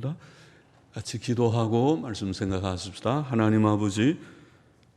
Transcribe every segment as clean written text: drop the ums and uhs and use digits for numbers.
합니다. 같이 기도하고 말씀 생각하십시다. 하나님 아버지,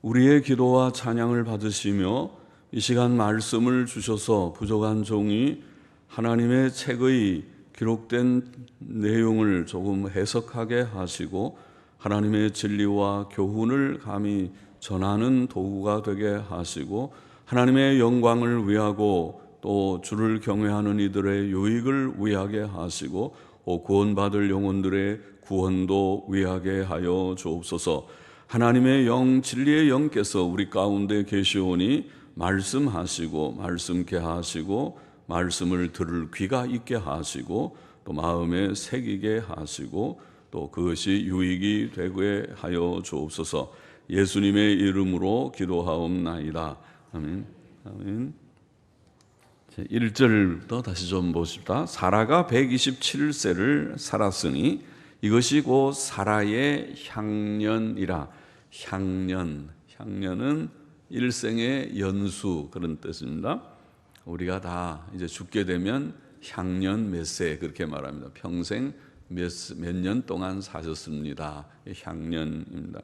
우리의 기도와 찬양을 받으시며 이 시간 말씀을 주셔서 부족한 종이 하나님의 책의 기록된 내용을 조금 해석하게 하시고 하나님의 진리와 교훈을 감히 전하는 도구가 되게 하시고 하나님의 영광을 위하고 또 주를 경외하는 이들의 유익을 위하게 하시고 구원받을 영혼들의 구원도 위하게 하여 주옵소서. 하나님의 영, 진리의 영께서 우리 가운데 계시오니 말씀하시고 말씀케 하시고 말씀을 들을 귀가 있게 하시고 또 마음에 새기게 하시고 또 그것이 유익이 되게 하여 주옵소서. 예수님의 이름으로 기도하옵나이다. 아멘. 아멘. 1절부터 다시 좀 보십시다. 사라가 127세를 살았으니 이것이 곧 사라의 향년이라. 향년은 일생의 연수 그런 뜻입니다. 우리가 다 이제 죽게 되면 향년 몇 세 그렇게 말합니다. 평생 몇 년 동안 사셨습니다. 향년입니다.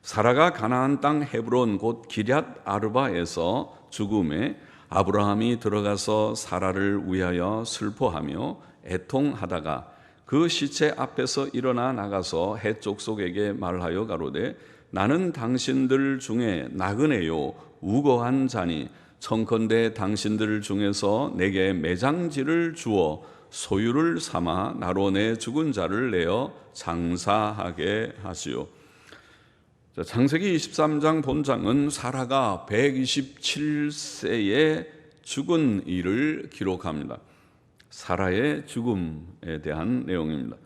사라가 가나안 땅 헤브론 곧 기럇 아르바에서 죽음에 아브라함이 들어가서 사라를 위하여 슬퍼하며 애통하다가 그 시체 앞에서 일어나 나가서 해족속에게 말하여 가로되 나는 당신들 중에 나그네요 우거한 자니 청컨대 당신들 중에서 내게 매장지를 주어 소유를 삼아 나로 내 죽은 자를 내어 장사하게 하시오. 창세기 23장 본장은 사라가 127세에 죽은 일을 기록합니다. 사라의 죽음에 대한 내용입니다.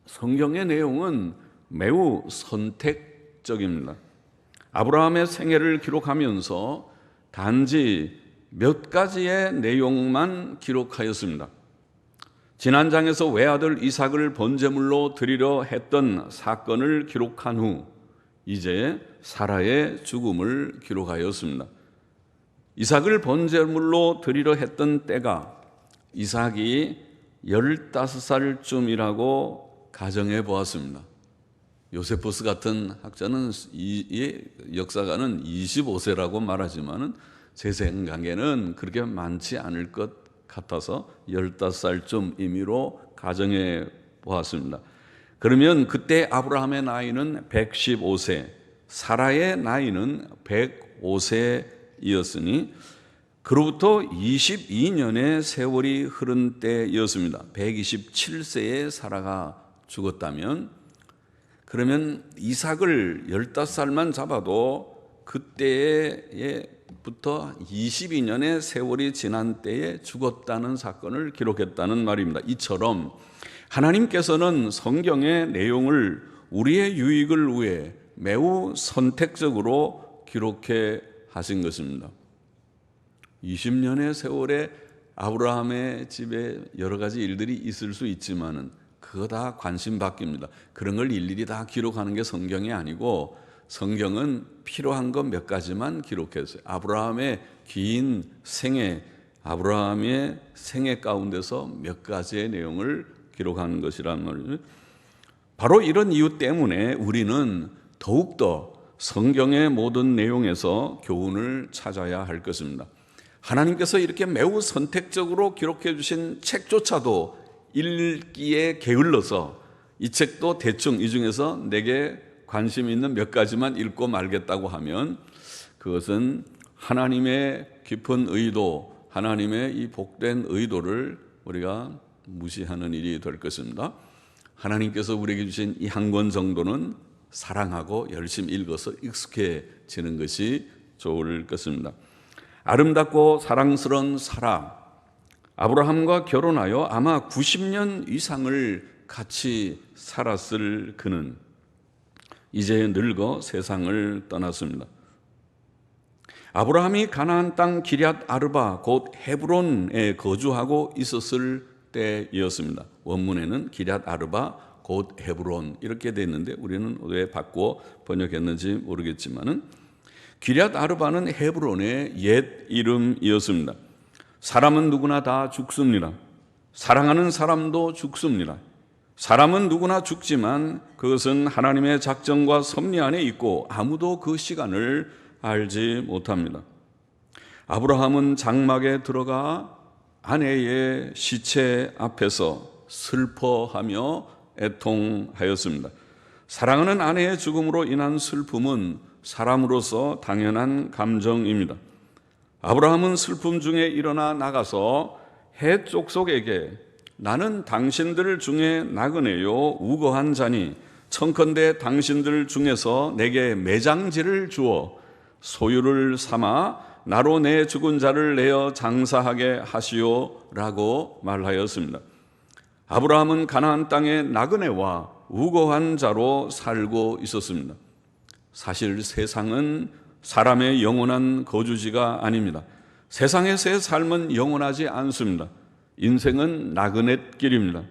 성경의 내용은 매우 선택적입니다. 아브라함의 생애를 기록하면서 단지 몇 가지의 내용만 기록하였습니다. 지난 장에서 외아들 이삭을 번제물로 드리려 했던 사건을 기록한 후 이제 사라의 죽음을 기록하였습니다. 이삭을 번제물로 드리려 했던 때가 이삭이 15살쯤이라고 가정해 보았습니다. 요세푸스 같은 학자는 이 역사가는 25세라고 말하지만 제 생각에는 그렇게 많지 않을 것 같아서 15살쯤 임의로 가정해 보았습니다. 그러면 그때 아브라함의 나이는 115세, 사라의 나이는 105세였으니 그로부터 22년의 세월이 흐른 때였습니다. 127세에 사라가 죽었다면 그러면 이삭을 15살만 잡아도 그때부터 22년의 세월이 지난 때에 죽었다는 사건을 기록했다는 말입니다. 이처럼 하나님께서는 성경의 내용을 우리의 유익을 위해 매우 선택적으로 기록해 하신 것입니다. 20년의 세월에 아브라함의 집에 여러 가지 일들이 있을 수 있지만은 그거 다 관심 바뀝니다. 그런 걸 일일이 다 기록하는 게 성경이 아니고 성경은 필요한 것 몇 가지만 기록했어요. 아브라함의 긴 생애, 아브라함의 생애 가운데서 몇 가지의 내용을 기록한 것이란 말이죠. 바로 이런 이유 때문에 우리는 더욱더 성경의 모든 내용에서 교훈을 찾아야 할 것입니다. 하나님께서 이렇게 매우 선택적으로 기록해 주신 책조차도 읽기에 게을러서 이 책도 대충 이 중에서 내게 관심 있는 몇 가지만 읽고 말겠다고 하면 그것은 하나님의 깊은 의도, 하나님의 이 복된 의도를 우리가 무시하는 일이 될 것입니다. 하나님께서 우리에게 주신 이 한 권 정도는 사랑하고 열심히 읽어서 익숙해지는 것이 좋을 것입니다. 아름답고 사랑스러운 사라, 아브라함과 결혼하여 아마 90년 이상을 같이 살았을 그는 이제 늙어 세상을 떠났습니다. 아브라함이 가나안 땅 기럇 아르바 곧 헤브론에 거주하고 있었을 때였습니다. 원문에는 기럇 아르바 곧 헤브론 이렇게 되어 있는데 우리는 왜 바꿔 번역했는지 모르겠지만은 기럇 아르바는 헤브론의 옛 이름이었습니다. 사람은 누구나 다 죽습니다. 사랑하는 사람도 죽습니다. 사람은 누구나 죽지만 그것은 하나님의 작정과 섭리 안에 있고 아무도 그 시간을 알지 못합니다. 아브라함은 장막에 들어가 아내의 시체 앞에서 슬퍼하며 애통하였습니다. 사랑하는 아내의 죽음으로 인한 슬픔은 사람으로서 당연한 감정입니다. 아브라함은 슬픔 중에 일어나 나가서 헷 족속에게 나는 당신들 중에 나그네요 우거한 자니 청컨대 당신들 중에서 내게 매장지를 주어 소유를 삼아 나로 내 죽은 자를 내어 장사하게 하시오라고 말하였습니다. 아브라함은 가나안 땅의 나그네와 우거한 자로 살고 있었습니다. 사실 세상은 사람의 영원한 거주지가 아닙니다. 세상에서의 삶은 영원하지 않습니다. 인생은 나그네길입니다.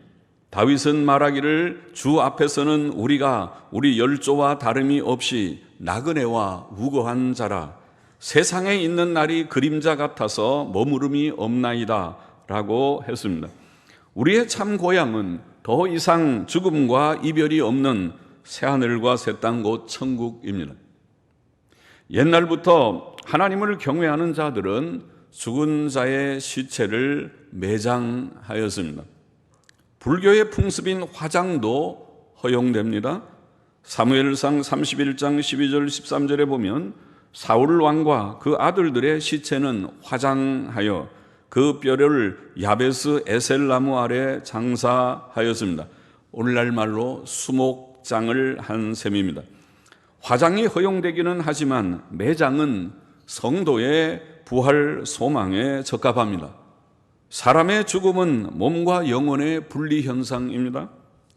다윗은 말하기를 주 앞에서는 우리가 우리 열조와 다름이 없이 나그네와 우거한 자라. 세상에 있는 날이 그림자 같아서 머무름이 없나이다 라고 했습니다. 우리의 참 고향은 더 이상 죽음과 이별이 없는 새하늘과 새 땅 곧 천국입니다. 옛날부터 하나님을 경외하는 자들은 죽은 자의 시체를 매장하였습니다. 불교의 풍습인 화장도 허용됩니다. 사무엘상 31장 12절 13절에 보면 사울 왕과 그 아들들의 시체는 화장하여 그 뼈를 야베스 에셀나무 아래 장사하였습니다. 오늘날 말로 수목장을 한 셈입니다. 화장이 허용되기는 하지만 매장은 성도의 부활 소망에 적합합니다. 사람의 죽음은 몸과 영혼의 분리 현상입니다.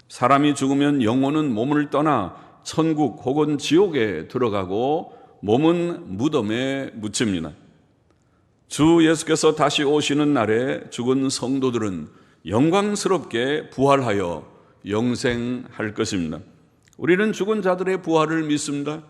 사람이 죽으면 영혼은 몸을 떠나 천국 혹은 지옥에 들어가고 몸은 무덤에 묻힙니다. 주 예수께서 다시 오시는 날에 죽은 성도들은 영광스럽게 부활하여 영생할 것입니다. 우리는 죽은 자들의 부활을 믿습니다.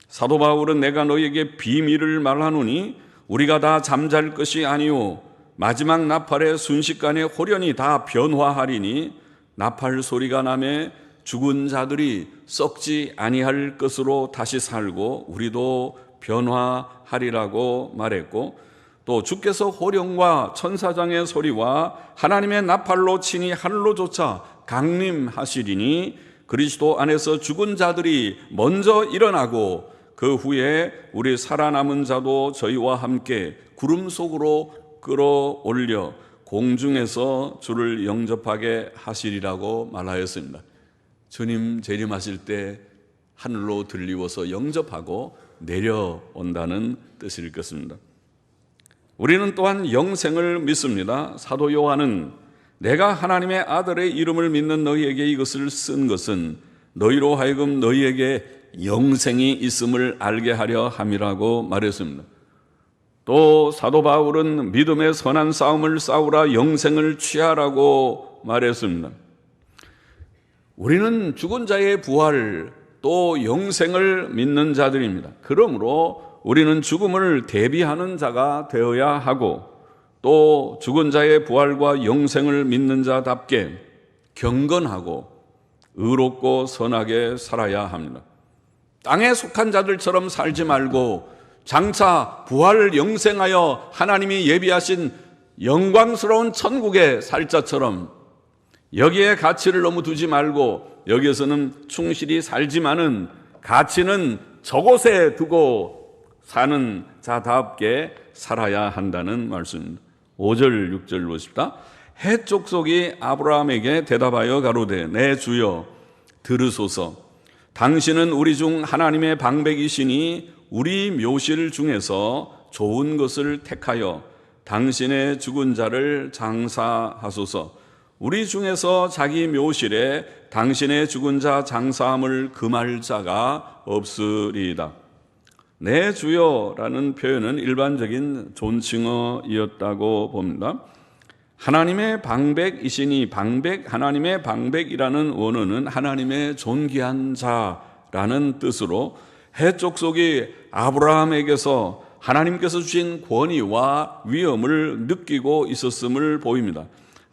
사도 바울은 내가 너희에게 비밀을 말하노니 우리가 다 잠잘 것이 아니오 마지막 나팔의 순식간에 홀연히 다 변화하리니 나팔 소리가 나매 죽은 자들이 썩지 아니할 것으로 다시 살고 우리도 변화하리라고 말했고 또 주께서 호령과 천사장의 소리와 하나님의 나팔로 친히 하늘로 쫓아 강림하시리니 그리스도 안에서 죽은 자들이 먼저 일어나고 그 후에 우리 살아남은 자도 저희와 함께 구름 속으로 끌어올려 공중에서 주를 영접하게 하시리라고 말하였습니다. 주님 재림하실 때 하늘로 들리워서 영접하고 내려온다는 뜻일 것입니다. 우리는 또한 영생을 믿습니다. 사도 요한은 내가 하나님의 아들의 이름을 믿는 너희에게 이것을 쓴 것은 너희로 하여금 너희에게 영생이 있음을 알게 하려 함이라고 말했습니다. 또 사도 바울은 믿음의 선한 싸움을 싸우라 영생을 취하라고 말했습니다. 우리는 죽은 자의 부활 또 영생을 믿는 자들입니다. 그러므로 우리는 죽음을 대비하는 자가 되어야 하고 또 죽은 자의 부활과 영생을 믿는 자답게 경건하고 의롭고 선하게 살아야 합니다. 땅에 속한 자들처럼 살지 말고 장차 부활 영생하여 하나님이 예비하신 영광스러운 천국에 살 자처럼 여기에 가치를 너무 두지 말고 여기에서는 충실히 살지만은 가치는 저곳에 두고 사는 자답게 살아야 한다는 말씀입니다. 5절 6절 보십시다. 헷 족속이 아브라함에게 대답하여 가로되 내 주여 들으소서 당신은 우리 중 하나님의 방백이시니 우리 묘실 중에서 좋은 것을 택하여 당신의 죽은 자를 장사하소서. 우리 중에서 자기 묘실에 당신의 죽은 자 장사함을 금할 자가 없으리이다. 내 주여라는 표현은 일반적인 존칭어이었다고 봅니다. 하나님의 방백이시니 하나님의 방백이라는 원어는 하나님의 존귀한 자라는 뜻으로 헷 족속이 아브라함에게서 하나님께서 주신 권위와 위엄을 느끼고 있었음을 보입니다.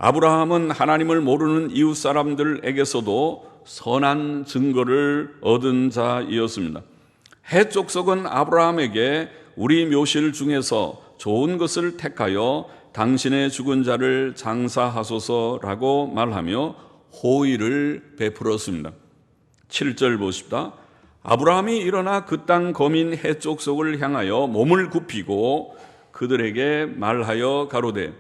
아브라함은 하나님을 모르는 이웃 사람들에게서도 선한 증거를 얻은 자이었습니다. 헷 족속은 아브라함에게 우리 묘실 중에서 좋은 것을 택하여 당신의 죽은 자를 장사하소서라고 말하며 호의를 베풀었습니다. 7절 보십시다. 아브라함이 일어나 그 땅 거민 헷 족속을 향하여 몸을 굽히고 그들에게 말하여 가로되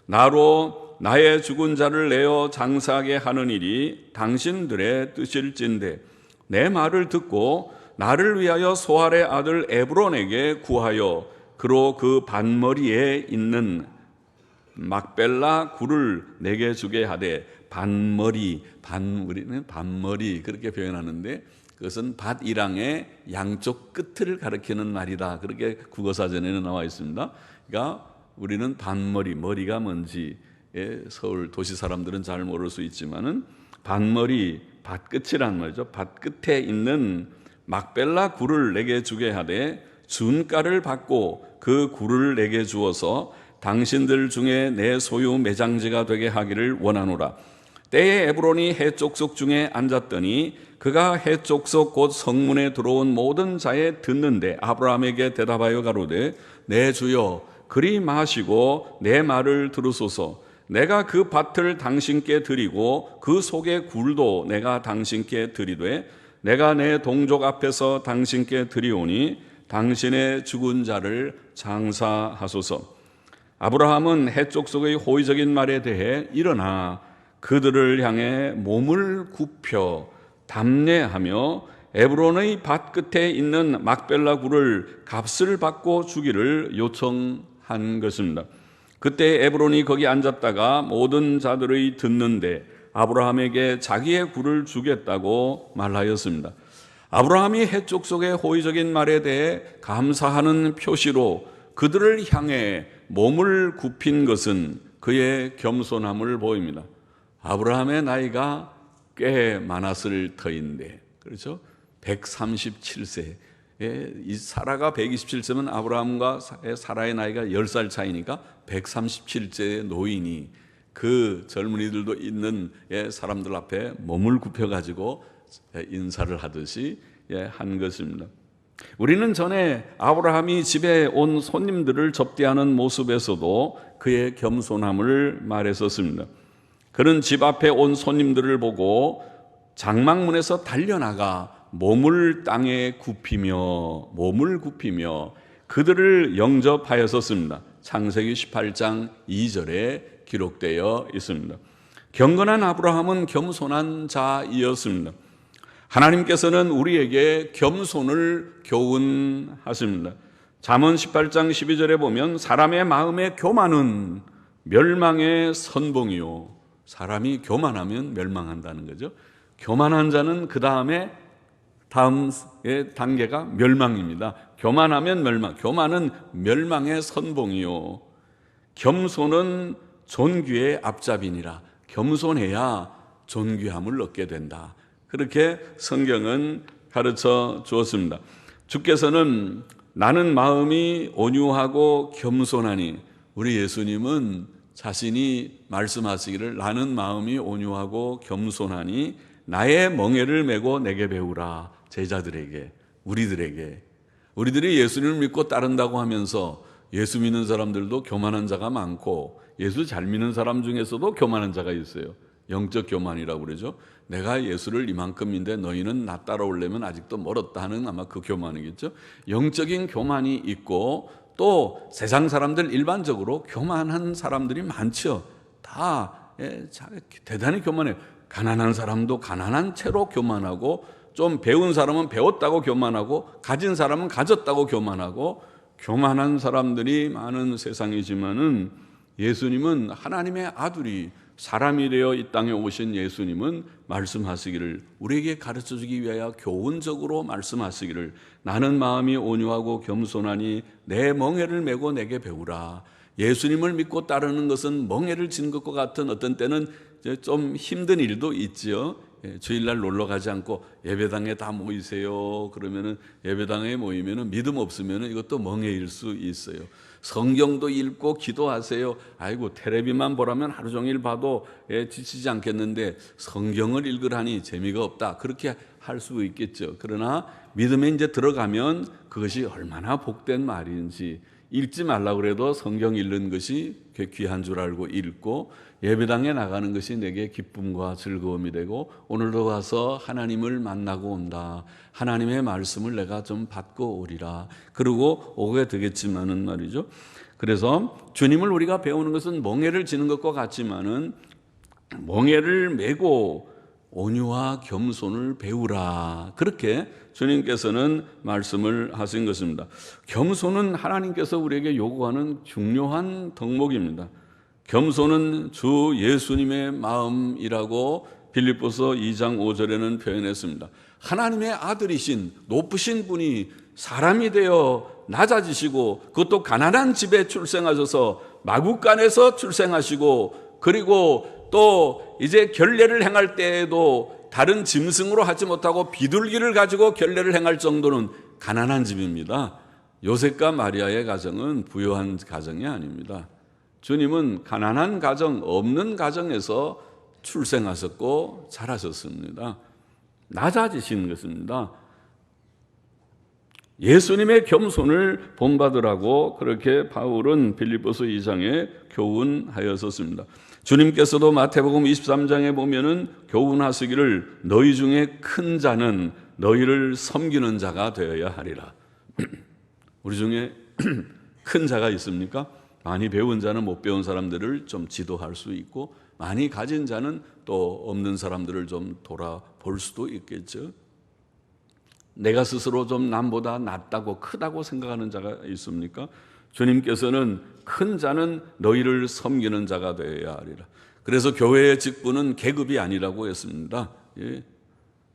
나로 나의 죽은 자를 내어 장사하게 하는 일이 당신들의 뜻일진데 내 말을 듣고 나를 위하여 소알의 아들 에브론에게 구하여 그로 그 반머리에 있는 막벨라 굴을 내게 주게 하되 반머리는 반머리 그렇게 표현하는데 그것은 밭이랑의 양쪽 끝을 가리키는 말이다. 그렇게 국어사전에는 나와 있습니다. 그러니까 우리는 반머리, 머리가 뭔지 서울 도시 사람들은 잘 모를 수 있지만은 반머리, 밭끝이란 말이죠. 밭끝에 있는 막벨라 굴을 내게 주게 하되 준가를 받고 그 굴을 내게 주어서 당신들 중에 내 소유 매장지가 되게 하기를 원하노라. 때에 에브론이 헷 족속 중에 앉았더니 그가 헷 족속 곧 성문에 들어온 모든 자에 듣는데 아브라함에게 대답하여 가로되 내 주여 그리 마시고 내 말을 들으소서. 내가 그 밭을 당신께 드리고 그 속의 굴도 내가 당신께 드리되 내가 내 동족 앞에서 당신께 드리오니 당신의 죽은 자를 장사하소서. 아브라함은 헷 족속의 호의적인 말에 대해 일어나 그들을 향해 몸을 굽혀 담례하며 에브론의 밭 끝에 있는 막벨라 굴을 값을 받고 주기를 요청한 것입니다. 그때 에브론이 거기 앉았다가 모든 자들의 듣는데 아브라함에게 자기의 굴을 주겠다고 말하였습니다. 아브라함이 헷 족속의 호의적인 말에 대해 감사하는 표시로 그들을 향해 몸을 굽힌 것은 그의 겸손함을 보입니다. 아브라함의 나이가 꽤 많았을 터인데, 그렇죠? 137세. 이 사라가 127세면 아브라함과 사라의 나이가 10살 차이니까 137세의 노인이 그 젊은이들도 있는 사람들 앞에 몸을 굽혀가지고 인사를 하듯이 한 것입니다. 우리는 전에 아브라함이 집에 온 손님들을 접대하는 모습에서도 그의 겸손함을 말했었습니다. 그는 집 앞에 온 손님들을 보고 장막문에서 달려나가 몸을 땅에 굽히며 그들을 영접하였었습니다. 창세기 18장 2절에 기록되어 있습니다. 경건한 아브라함은 겸손한 자이었습니다. 하나님께서는 우리에게 겸손을 교훈하십니다. 잠언 18장 12절에 보면 사람의 마음의 교만은 멸망의 선봉이요. 사람이 교만하면 멸망한다는 거죠. 교만한 자는 그 다음에 다음의 단계가 멸망입니다. 교만하면 멸망. 교만은 멸망의 선봉이요. 겸손은 존귀의 앞잡이니라. 겸손해야 존귀함을 얻게 된다. 그렇게 성경은 가르쳐 주었습니다. 주께서는 나는 마음이 온유하고 겸손하니, 우리 예수님은 자신이 말씀하시기를 나는 마음이 온유하고 겸손하니 나의 멍에를 메고 내게 배우라. 제자들에게, 우리들이 예수님을 믿고 따른다고 하면서 예수 믿는 사람들도 교만한 자가 많고 예수 잘 믿는 사람 중에서도 교만한 자가 있어요. 영적 교만이라고 그러죠. 내가 예수를 이만큼인데 너희는 나 따라오려면 아직도 멀었다 하는 아마 그 교만이겠죠. 영적인 교만이 있고 또 세상 사람들 일반적으로 교만한 사람들이 많죠. 다 대단히 교만해요. 가난한 사람도 가난한 채로 교만하고, 좀 배운 사람은 배웠다고 교만하고, 가진 사람은 가졌다고 교만하고, 교만한 사람들이 많은 세상이지만은 예수님은 하나님의 아들이 사람이 되어 이 땅에 오신 예수님은 말씀하시기를, 우리에게 가르쳐주기 위하여 교훈적으로 말씀하시기를 나는 마음이 온유하고 겸손하니 내 멍에를 메고 내게 배우라. 예수님을 믿고 따르는 것은 멍에를 진 것과 같은, 어떤 때는 좀 힘든 일도 있지요. 주일날 놀러 가지 않고 예배당에 다 모이세요. 그러면은 예배당에 모이면은 믿음 없으면은 이것도 멍해일 수 있어요. 성경도 읽고 기도하세요. 아이고 텔레비만 보라면 하루 종일 봐도 지치지 않겠는데 성경을 읽으라니 재미가 없다. 그렇게 할 수 있겠죠. 그러나 믿음에 이제 들어가면 그것이 얼마나 복된 말인지, 읽지 말라고 그래도 성경 읽는 것이 귀한 줄 알고 읽고, 예배당에 나가는 것이 내게 기쁨과 즐거움이 되고, 오늘도 가서 하나님을 만나고 온다. 하나님의 말씀을 내가 좀 받고 오리라. 그러고 오게 되겠지만은 말이죠. 그래서 주님을 우리가 배우는 것은 멍에를 지는 것과 같지만은 멍에를 메고 온유와 겸손을 배우라. 그렇게 주님께서는 말씀을 하신 것입니다. 겸손은 하나님께서 우리에게 요구하는 중요한 덕목입니다. 겸손은 주 예수님의 마음이라고 빌립보서 2장 5절에는 표현했습니다. 하나님의 아들이신 높으신 분이 사람이 되어 낮아지시고, 그것도 가난한 집에 출생하셔서 마국간에서 출생하시고, 그리고 또 이제 결례를 행할 때에도 다른 짐승으로 하지 못하고 비둘기를 가지고 결례를 행할 정도는 가난한 집입니다. 요셉과 마리아의 가정은 부유한 가정이 아닙니다. 주님은 가난한 가정, 없는 가정에서 출생하셨고 자라셨습니다. 낮아지신 것입니다. 예수님의 겸손을 본받으라고 그렇게 바울은 빌립보서 2장에 교훈하였었습니다. 주님께서도 마태복음 23장에 보면은 교훈하시기를 너희 중에 큰 자는 너희를 섬기는 자가 되어야 하리라. 우리 중에 큰 자가 있습니까? 많이 배운 자는 못 배운 사람들을 좀 지도할 수 있고, 많이 가진 자는 또 없는 사람들을 좀 돌아볼 수도 있겠죠. 내가 스스로 좀 남보다 낫다고 크다고 생각하는 자가 있습니까? 주님께서는 큰 자는 너희를 섬기는 자가 되어야 하리라. 그래서 교회의 직분은 계급이 아니라고 했습니다.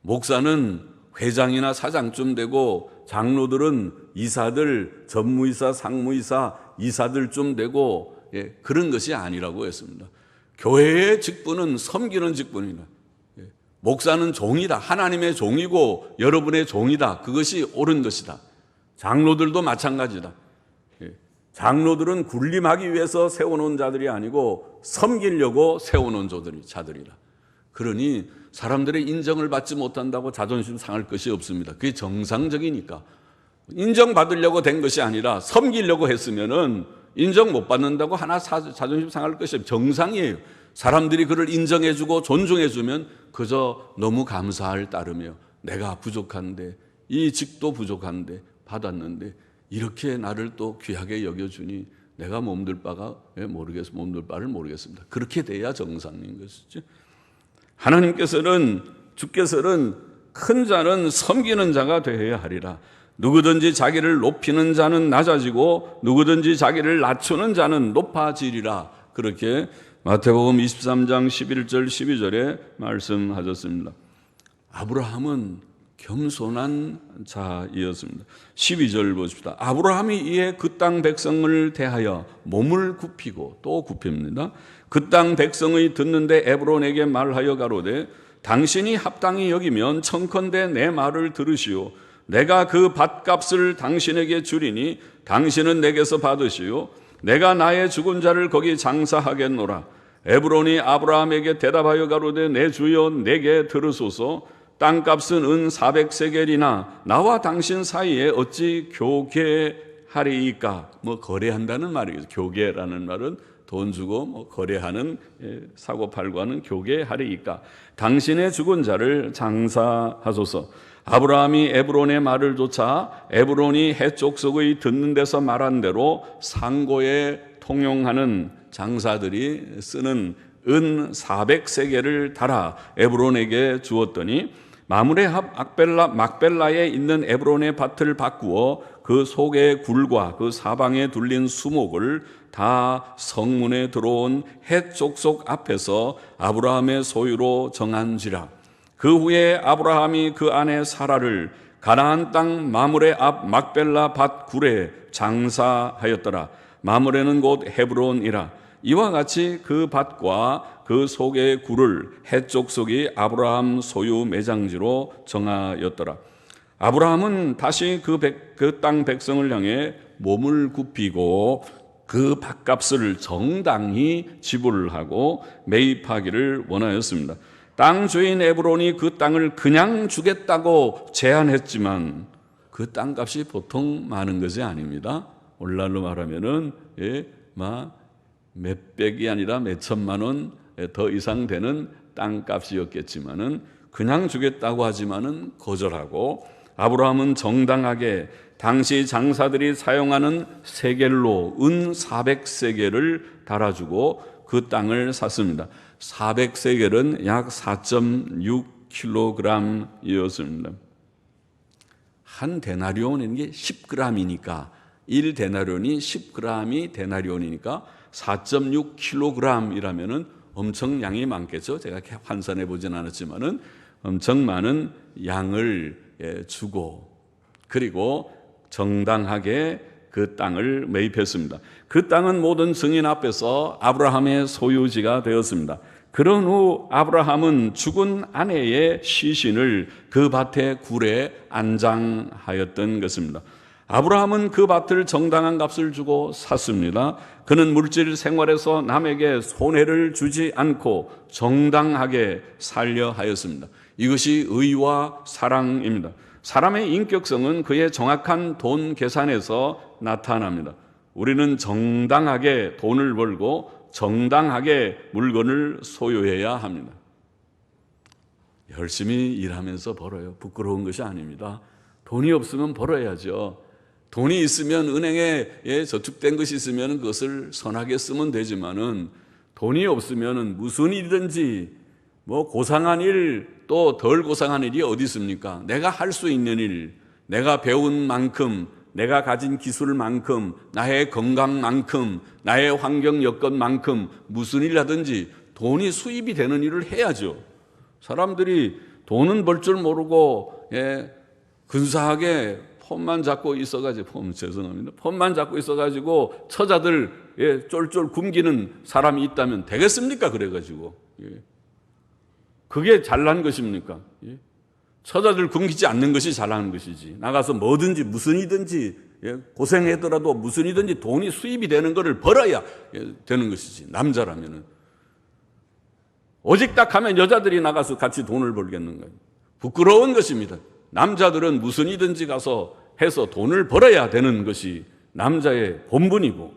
목사는 회장이나 사장쯤 되고, 장로들은 이사들, 전무이사, 상무이사, 이사들쯤 되고, 그런 것이 아니라고 했습니다. 교회의 직분은 섬기는 직분이다. 목사는 종이다. 하나님의 종이고 여러분의 종이다. 그것이 옳은 것이다. 장로들도 마찬가지다. 장로들은 군림하기 위해서 세워놓은 자들이 아니고 섬기려고 세워놓은 자들이라. 그러니 사람들의 인정을 받지 못한다고 자존심 상할 것이 없습니다. 그게 정상적이니까. 인정받으려고 된 것이 아니라 섬기려고 했으면은 인정 못 받는다고 하나 자존심 상할 것이 정상이에요. 사람들이 그를 인정해주고 존중해주면 그저 너무 감사할 따름이에요. 내가 부족한데, 이 직도 부족한데 받았는데 이렇게 나를 또 귀하게 여겨주니 내가 몸둘 바를 모르겠습니다. 그렇게 돼야 정상인 것이죠. 주께서는 큰 자는 섬기는 자가 되어야 하리라. 누구든지 자기를 높이는 자는 낮아지고 누구든지 자기를 낮추는 자는 높아지리라. 그렇게 마태복음 23장 11절 12절에 말씀하셨습니다. 아브라함은 겸손한 자이었습니다. 12절 보십시다. 아브라함이 이에 그 땅 백성을 대하여 몸을 굽히고, 또 굽힙니다. 그 땅 백성의 듣는데 에브론에게 말하여 가로되 당신이 합당히 여기면 청컨대 내 말을 들으시오. 내가 그 밭값을 당신에게 주리니 당신은 내게서 받으시오. 내가 나의 죽은 자를 거기 장사하겠노라. 에브론이 아브라함에게 대답하여 가로되 내 주여 내게 들으소서. 땅값은 은 400세겔이나 나와 당신 사이에 어찌 교계하리이까. 거래한다는 말이죠. 교계라는 말은 돈 주고 거래하는, 사고팔고 하는 교계하리이까. 당신의 죽은 자를 장사하소서. 아브라함이 에브론의 말을 조차 에브론이 해족속의 듣는 데서 말한 대로 상고에 통용하는 장사들이 쓰는 은 400세겔을 달아 에브론에게 주었더니 마므레 합 막벨라에 있는 에브론의 밭을 바꾸어 그 속의 굴과 그 사방에 둘린 수목을 다 성문에 들어온 헷 족속 앞에서 아브라함의 소유로 정한지라. 그 후에 아브라함이 그 아내 사라를 가나안 땅 마므레 앞 막벨라 밭 굴에 장사하였더라. 마므레는 곧 헤브론이라. 이와 같이 그 밭과 그 속의 굴을 해쪽 속이 아브라함 소유 매장지로 정하였더라. 아브라함은 다시 그 땅 백성을 향해 몸을 굽히고 그 밭값을 정당히 지불하고 매입하기를 원하였습니다. 땅 주인 에브론이 그 땅을 그냥 주겠다고 제안했지만 그 땅값이 보통 많은 것이 아닙니다. 오늘날로 말하면은 몇백이 아니라 몇천만 원 더 이상 되는 땅값이었겠지만은 그냥 주겠다고 하지만은 거절하고, 아브라함은 정당하게 당시 장사들이 사용하는 세겔로 은 400세겔을 달아주고 그 땅을 샀습니다. 400세겔은 약 4.6kg이었습니다. 한 데나리온인 게 10g이니까 1데나리온이 10g이 데나리온이니까 4.6kg이라면은 엄청 양이 많겠죠. 제가 환산해 보진 않았지만은 엄청 많은 양을 주고, 그리고 정당하게 그 땅을 매입했습니다. 그 땅은 모든 증인 앞에서 아브라함의 소유지가 되었습니다. 그런 후 아브라함은 죽은 아내의 시신을 그 밭의 굴에 안장하였던 것입니다. 아브라함은 그 밭을 정당한 값을 주고 샀습니다. 그는 물질 생활에서 남에게 손해를 주지 않고 정당하게 살려 하였습니다. 이것이 의와 사랑입니다. 사람의 인격성은 그의 정확한 돈 계산에서 나타납니다. 우리는 정당하게 돈을 벌고 정당하게 물건을 소유해야 합니다. 열심히 일하면서 벌어요. 부끄러운 것이 아닙니다. 돈이 없으면 벌어야죠. 돈이 있으면 은행에 저축된 것이 있으면 그것을 선하게 쓰면 되지만은 돈이 없으면 무슨 일이든지 고상한 일 또 덜 고상한 일이 어디 있습니까? 내가 할 수 있는 일, 내가 배운 만큼, 내가 가진 기술만큼, 나의 건강만큼, 나의 환경 여건만큼 무슨 일 하든지 돈이 수입이 되는 일을 해야죠. 사람들이 돈은 벌 줄 모르고 근사하게 폰만 잡고 있어가지고, 폰만 잡고 있어가지고 처자들 쫄쫄 굶기는 사람이 있다면 되겠습니까? 그래가지고 그게 잘난 것입니까? 처자들 굶기지 않는 것이 잘나는 것이지. 나가서 뭐든지 무슨 이든지 고생하더라도 무슨 이든지 돈이 수입이 되는 것을 벌어야 되는 것이지. 남자라면은 오직 딱 하면 여자들이 나가서 같이 돈을 벌겠는가? 부끄러운 것입니다. 남자들은 무슨 이든지 가서 해서 돈을 벌어야 되는 것이 남자의 본분이고,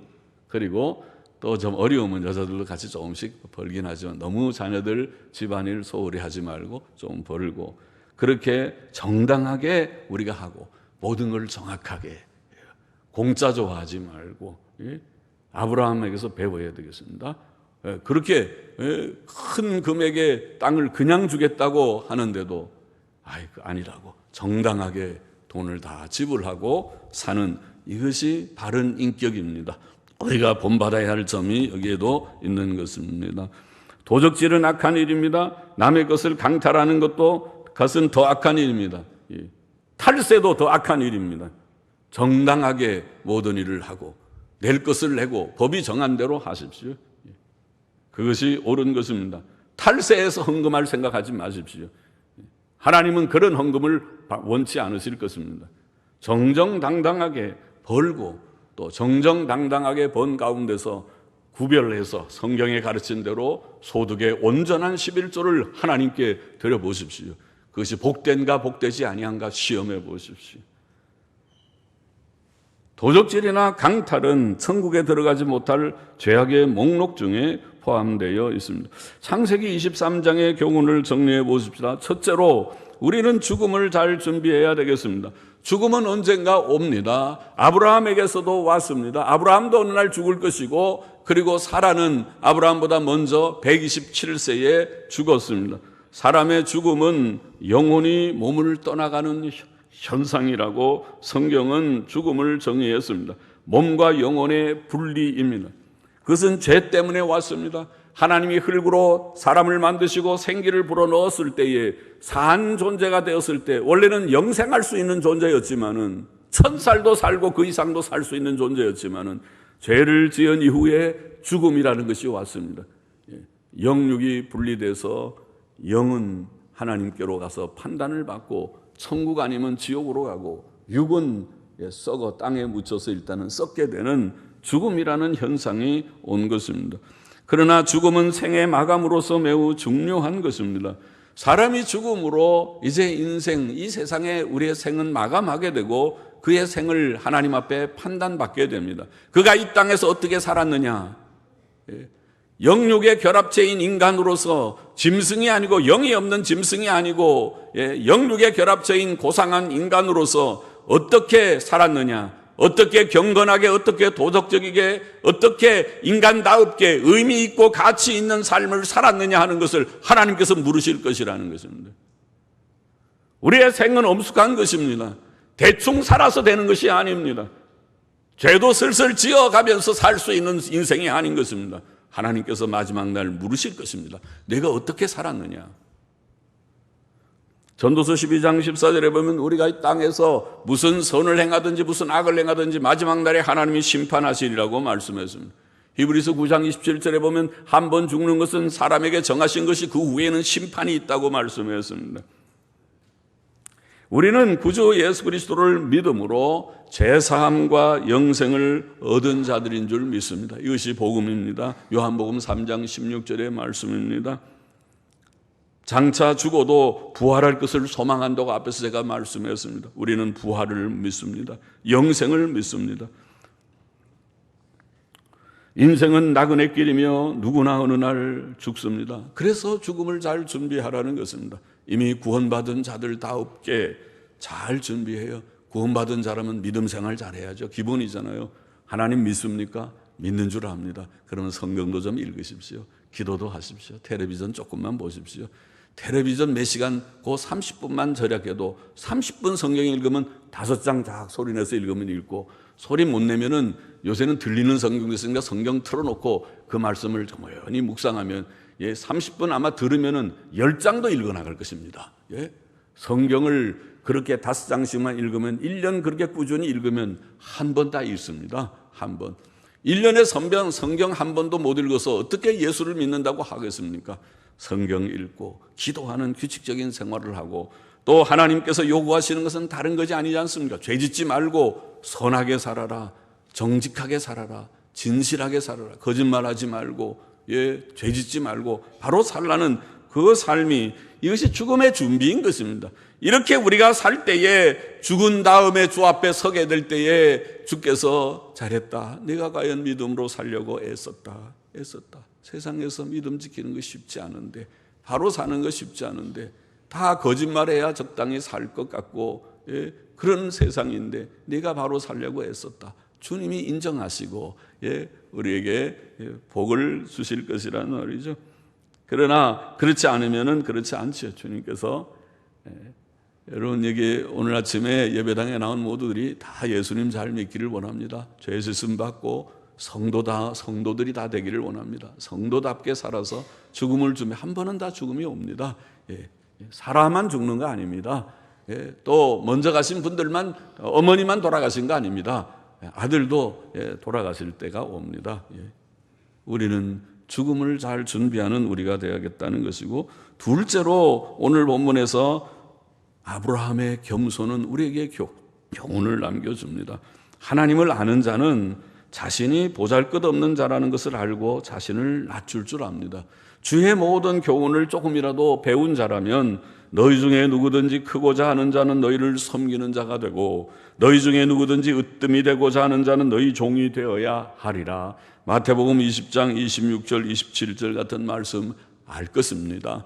그리고 또 좀 어려우면 여자들도 같이 조금씩 벌긴 하지만 너무 자녀들 집안일 소홀히 하지 말고 좀 벌고, 그렇게 정당하게 우리가 하고 모든 걸 정확하게, 공짜 좋아하지 말고 아브라함에게서 배워야 되겠습니다. 그렇게 큰 금액의 땅을 그냥 주겠다고 하는데도 아니라고 정당하게 돈을 다 지불하고 사는, 이것이 바른 인격입니다. 우리가 본받아야 할 점이 여기에도 있는 것입니다. 도적질은 악한 일입니다. 남의 것을 강탈하는 것은 더 악한 일입니다. 탈세도 더 악한 일입니다. 정당하게 모든 일을 하고 낼 것을 내고 법이 정한 대로 하십시오. 그것이 옳은 것입니다. 탈세해서 헌금할 생각하지 마십시오. 하나님은 그런 헌금을 원치 않으실 것입니다. 정정당당하게 벌고 또 정정당당하게 번 가운데서 구별해서 성경에 가르친 대로 소득의 온전한 11조를 하나님께 드려보십시오. 그것이 복된가 복되지 아니한가 시험해 보십시오. 도적질이나 강탈은 천국에 들어가지 못할 죄악의 목록 중에 포함되어 있습니다. 창세기 23장의 교훈을 정리해 보십시다. 첫째로 우리는 죽음을 잘 준비해야 되겠습니다. 죽음은 언젠가 옵니다. 아브라함에게서도 왔습니다. 아브라함도 어느 날 죽을 것이고, 그리고 사라는 아브라함보다 먼저 127세에 죽었습니다. 사람의 죽음은 영혼이 몸을 떠나가는 현상이라고 성경은 죽음을 정의했습니다. 몸과 영혼의 분리입니다. 그것은 죄 때문에 왔습니다. 하나님이 흙으로 사람을 만드시고 생기를 불어넣었을 때에 산 존재가 되었을 때 원래는 영생할 수 있는 존재였지만은 1000살도 살고 그 이상도 살 수 있는 존재였지만은 죄를 지은 이후에 죽음이라는 것이 왔습니다. 영육이 분리돼서 영은 하나님께로 가서 판단을 받고 천국 아니면 지옥으로 가고 육은 썩어 땅에 묻혀서 일단은 썩게 되는 죽음이라는 현상이 온 것입니다. 그러나 죽음은 생의 마감으로서 매우 중요한 것입니다. 사람이 죽음으로 이제 인생, 이 세상에 우리의 생은 마감하게 되고 그의 생을 하나님 앞에 판단받게 됩니다. 그가 이 땅에서 어떻게 살았느냐? 영육의 결합체인 인간으로서 짐승이 아니고, 영이 없는 짐승이 아니고 영육의 결합체인 고상한 인간으로서 어떻게 살았느냐, 어떻게 경건하게, 어떻게 도덕적이게, 어떻게 인간다웁게 의미 있고 가치 있는 삶을 살았느냐 하는 것을 하나님께서 물으실 것이라는 것입니다. 우리의 생은 엄숙한 것입니다. 대충 살아서 되는 것이 아닙니다. 죄도 슬슬 지어가면서 살 수 있는 인생이 아닌 것입니다. 하나님께서 마지막 날 물으실 것입니다. 내가 어떻게 살았느냐? 전도서 12장 14절에 보면 우리가 이 땅에서 무슨 선을 행하든지 무슨 악을 행하든지 마지막 날에 하나님이 심판하시리라고 말씀했습니다. 히브리서 9장 27절에 보면 한 번 죽는 것은 사람에게 정하신 것이 그 후에는 심판이 있다고 말씀했습니다. 우리는 구주 예수 그리스도를 믿음으로 죄사함과 영생을 얻은 자들인 줄 믿습니다. 이것이 복음입니다. 요한복음 3장 16절의 말씀입니다. 장차 죽어도 부활할 것을 소망한다고 앞에서 제가 말씀했습니다. 우리는 부활을 믿습니다. 영생을 믿습니다. 인생은 나그네 길이며 누구나 어느 날 죽습니다. 그래서 죽음을 잘 준비하라는 것입니다. 이미 구원받은 자들다웁게 잘 준비해요. 구원받은 자라면 믿음 생활 잘해야죠. 기본이잖아요. 하나님 믿습니까? 믿는 줄 압니다. 그러면 성경도 좀 읽으십시오. 기도도 하십시오. 텔레비전 조금만 보십시오. 텔레비전 몇 시간, 그 30분만 절약해도 30분 성경 읽으면 5장 쫙 소리내서 읽으면 읽고, 소리 못 내면은 요새는 들리는 성경도 있으니까 성경 틀어놓고 그 말씀을 조용히 묵상하면 30분 아마 들으면은 10장도 읽어나갈 것입니다. 성경을 그렇게 5장씩만 읽으면 1년 그렇게 꾸준히 읽으면 한 번 다 읽습니다. 한 번. 1년에 성경 한 번도 못 읽어서 어떻게 예수를 믿는다고 하겠습니까? 성경 읽고 기도하는 규칙적인 생활을 하고, 또 하나님께서 요구하시는 것은 다른 것이 아니지 않습니까? 죄짓지 말고 선하게 살아라, 정직하게 살아라, 진실하게 살아라, 거짓말하지 말고, 죄짓지 말고 바로 살라는 그 삶이, 이것이 죽음의 준비인 것입니다. 이렇게 우리가 살 때에, 죽은 다음에 주 앞에 서게 될 때에 주께서 잘했다, 네가 과연 믿음으로 살려고 애썼다. 세상에서 믿음 지키는 거 쉽지 않은데, 바로 사는 거 쉽지 않은데, 다 거짓말해야 적당히 살 것 같고, 그런 세상인데 네가 바로 살려고 애썼다. 주님이 인정하시고 우리에게 복을 주실 것이라는 말이죠. 그러나 그렇지 않으면은 그렇지 않죠. 주님께서 여러분, 여기 오늘 아침에 예배당에 나온 모두들이 다 예수님 잘 믿기를 원합니다. 죄 씻음 받고 성도들이 다 되기를 원합니다. 성도답게 살아서 죽음을 주면 한 번은 다 죽음이 옵니다. 사람만 죽는 거 아닙니다. 또 먼저 가신 분들만, 어머니만 돌아가신 거 아닙니다. 아들도 돌아가실 때가 옵니다. 우리는 죽음을 잘 준비하는 우리가 되어야겠다는 것이고, 둘째로 오늘 본문에서 아브라함의 겸손은 우리에게 교훈을 남겨줍니다. 하나님을 아는 자는 자신이 보잘것없는 자라는 것을 알고 자신을 낮출 줄 압니다. 주의 모든 교훈을 조금이라도 배운 자라면 너희 중에 누구든지 크고자 하는 자는 너희를 섬기는 자가 되고, 너희 중에 누구든지 으뜸이 되고자 하는 자는 너희 종이 되어야 하리라. 마태복음 20장 26절 27절 같은 말씀 알 것입니다.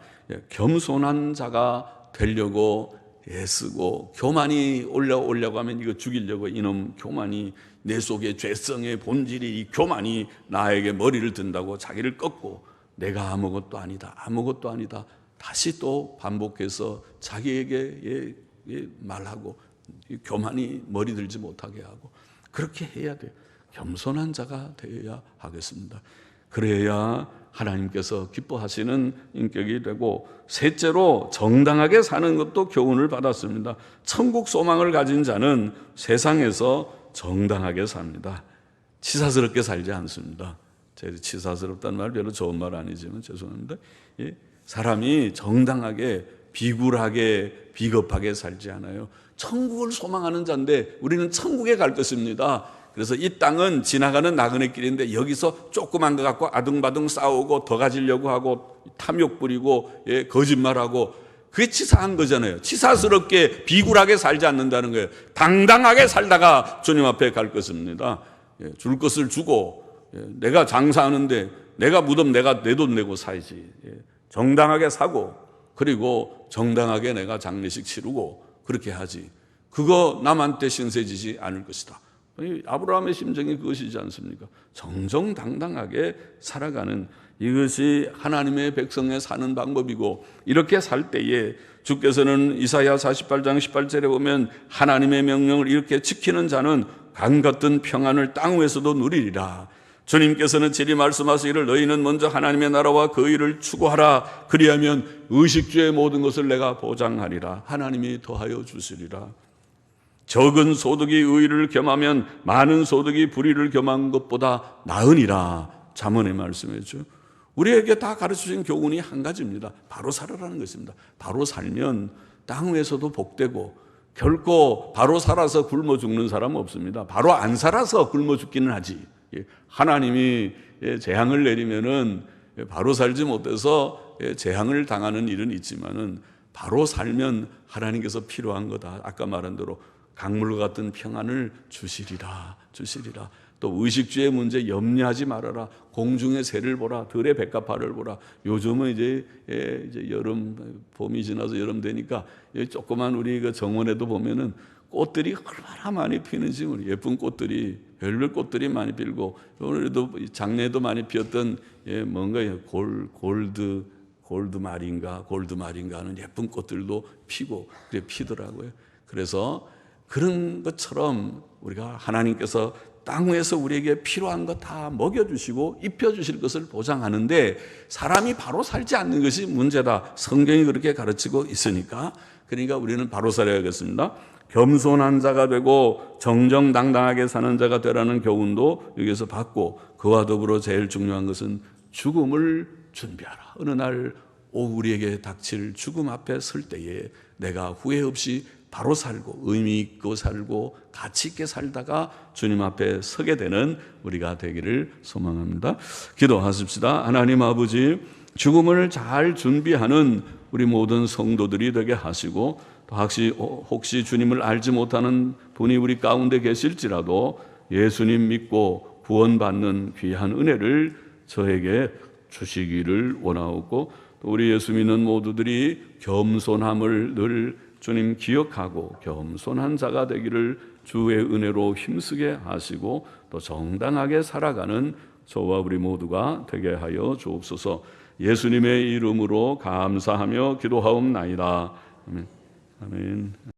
겸손한 자가 되려고 애쓰고, 교만이 올려고 하면 이거 죽이려고, 이놈 교만이, 내 속에 죄성의 본질이 이 교만이 나에게 머리를 든다고 자기를 꺾고, 내가 아무것도 아니다, 아무것도 아니다, 다시 또 반복해서 자기에게 말하고, 교만이 머리 들지 못하게 하고, 그렇게 해야 돼요. 겸손한 자가 되어야 하겠습니다. 그래야 하나님께서 기뻐하시는 인격이 되고, 셋째로 정당하게 사는 것도 교훈을 받았습니다. 천국 소망을 가진 자는 세상에서 정당하게 삽니다. 치사스럽게 살지 않습니다. 치사스럽다는 말 별로 좋은 말 아니지만 죄송합니다. 사람이 정당하게 비굴하게 비겁하게 살지 않아요. 천국을 소망하는 자인데 우리는 천국에 갈 것입니다. 그래서 이 땅은 지나가는 나그네 길인데 여기서 조그만 거 갖고 아둥바둥 싸우고 더 가지려고 하고 탐욕 부리고 거짓말하고 그게 치사한 거잖아요. 치사스럽게 비굴하게 살지 않는다는 거예요. 당당하게 살다가 주님 앞에 갈 것입니다. 줄 것을 주고 내가 장사하는데 내가 무덤 내가 내 돈 내고 사야지. 정당하게 사고 그리고 정당하게 내가 장례식 치르고 그렇게 하지. 그거 남한테 신세지지 않을 것이다. 아브라함의 심정이 그것이지 않습니까? 정정당당하게 살아가는 이것이 하나님의 백성에 사는 방법이고 이렇게 살 때에 주께서는 이사야 48장 18절에 보면 하나님의 명령을 이렇게 지키는 자는 강 같은 평안을 땅 위에서도 누리리라. 주님께서는 지리 말씀하시기를 너희는 먼저 하나님의 나라와 그 일을 추구하라. 그리하면 의식주의 모든 것을 내가 보장하리라. 하나님이 더하여 주시리라. 적은 소득이 의의를 겸하면 많은 소득이 불의를 겸한 것보다 나으니라. 잠언의 말씀이죠. 우리에게 다 가르쳐진 교훈이 한 가지입니다. 바로 살아라는 것입니다. 바로 살면 땅 위에서도 복되고 결코 바로 살아서 굶어 죽는 사람 없습니다. 바로 안 살아서 굶어 죽기는 하지. 하나님이 재앙을 내리면은 바로 살지 못해서 재앙을 당하는 일은 있지만은 바로 살면 하나님께서 필요한 거다. 아까 말한 대로 강물과 같은 평안을 주시리라. 또 의식주의 문제 염려하지 말아라. 공중의 새를 보라. 들의 백합화를 보라. 요즘은 이제 여름, 봄이 지나서 여름 되니까 조그만 우리 그 정원에도 보면은 꽃들이 얼마나 많이 피는지 예쁜 꽃들이 별별 꽃들이 많이 피고 오늘도 장래에도 많이 피었던 뭔가 골드마린가 하는 예쁜 꽃들도 피고 그래 피더라고요. 그래서 그런 것처럼 우리가 하나님께서 땅 위에서 우리에게 필요한 거 다 먹여주시고 입혀주실 것을 보장하는데 사람이 바로 살지 않는 것이 문제다. 성경이 그렇게 가르치고 있으니까 그러니까 우리는 바로 살아야겠습니다. 겸손한 자가 되고 정정당당하게 사는 자가 되라는 교훈도 여기서 받고 그와 더불어 제일 중요한 것은 죽음을 준비하라. 어느 날 우리에게 닥칠 죽음 앞에 설 때에 내가 후회 없이 바로 살고 의미 있고 살고 가치 있게 살다가 주님 앞에 서게 되는 우리가 되기를 소망합니다. 기도하십시다. 하나님 아버지, 죽음을 잘 준비하는 우리 모든 성도들이 되게 하시고 또 혹시 주님을 알지 못하는 분이 우리 가운데 계실지라도 예수님 믿고 구원받는 귀한 은혜를 저에게 주시기를 원하옵고 또 우리 예수 믿는 모두들이 겸손함을 늘 주님 기억하고 겸손한 자가 되기를 주의 은혜로 힘쓰게 하시고 또 정당하게 살아가는 저와 우리 모두가 되게 하여 주옵소서. 예수님의 이름으로 감사하며 기도하옵나이다. 아멘.